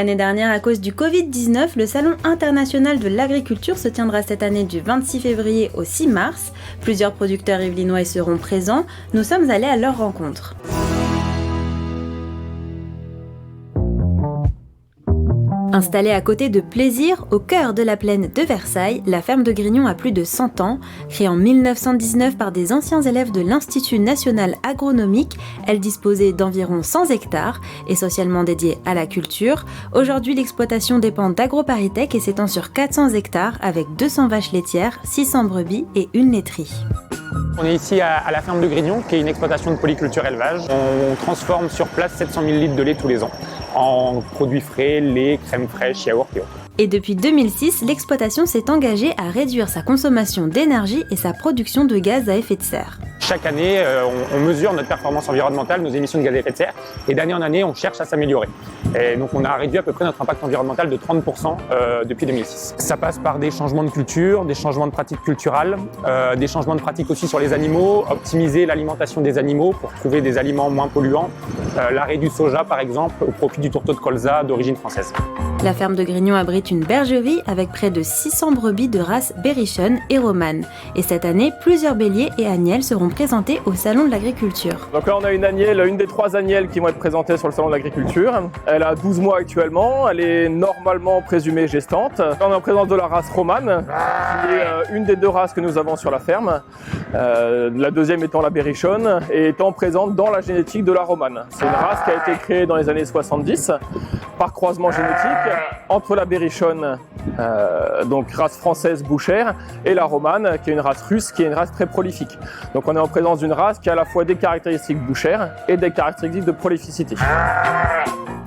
L'année dernière, à cause du Covid-19, le Salon international de l'agriculture se tiendra cette année du 26 février au 6 mars. Plusieurs producteurs yvelinois y seront présents. Nous sommes allés à leur rencontre. Installée à côté de Plaisir, au cœur de la plaine de Versailles, la ferme de Grignon a plus de 100 ans. Créée en 1919 par des anciens élèves de l'Institut national agronomique, elle disposait d'environ 100 hectares, essentiellement dédiés à la culture. Aujourd'hui, l'exploitation dépend d'AgroParisTech et s'étend sur 400 hectares avec 200 vaches laitières, 600 brebis et une laiterie. On est ici à la ferme de Grignon, qui est une exploitation de polyculture élevage. On transforme sur place 700 000 litres de lait tous les ans en produits frais, lait, crème fraîche, yaourt et autres. Et depuis 2006, l'exploitation s'est engagée à réduire sa consommation d'énergie et sa production de gaz à effet de serre. Chaque année, on mesure notre performance environnementale, nos émissions de gaz à effet de serre, et d'année en année, on cherche à s'améliorer. Et donc on a réduit à peu près notre impact environnemental de 30% depuis 2006. Ça passe par des changements de culture, des changements de pratiques culturales, des changements de pratiques aussi sur les animaux, optimiser l'alimentation des animaux pour trouver des aliments moins polluants, l'arrêt du soja par exemple, au profit du tourteau de colza d'origine française. La ferme de Grignon abrite une bergerie avec près de 600 brebis de race Berrichonne et Romane. Et cette année, plusieurs béliers et agnelles seront présentés au Salon de l'Agriculture. Donc là on a une agnelle, une des 3 agnelles qui vont être présentées sur le Salon de l'Agriculture. Elle a 12 mois actuellement, elle est normalement présumée gestante. Là, on est en présence de la race Romane, qui est une des 2 races que nous avons sur la ferme. La deuxième étant la Berrichonne et étant présente dans la génétique de la Romane. C'est une race qui a été créée dans les années 70 par croisement génétique entre la Berrichonne, donc race française bouchère, et la Romane, qui est une race russe, qui est une race très prolifique. Donc on est en présence d'une race qui a à la fois des caractéristiques bouchères et des caractéristiques de prolificité.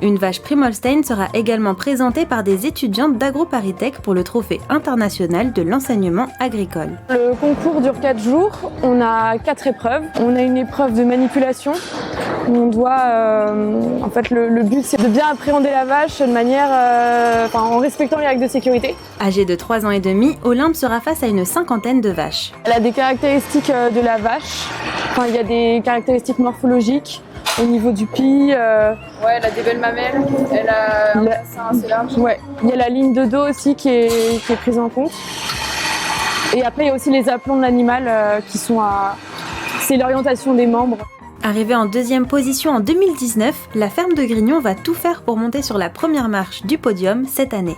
Une vache Primolstein sera également présentée par des étudiantes d'AgroParisTech pour le trophée international de l'enseignement agricole. Le concours dure 4 jours, on a 4 épreuves. On a une épreuve de manipulation où on doit, en fait le but c'est de bien appréhender la vache de manière, en respectant les règles de sécurité. Âgée de 3 ans et demi, Olympe sera face à une 50aine de vaches. Elle a des caractéristiques de la vache, il y a des caractéristiques morphologiques. Au niveau du pis, ouais, elle a des belles mamelles, elle a un bassin assez large. Ouais, il y a la ligne de dos aussi qui est prise en compte. Et après, il y a aussi les aplombs de l'animal qui sont c'est l'orientation des membres. Arrivée en 2e position en 2019, la ferme de Grignon va tout faire pour monter sur la première marche du podium cette année.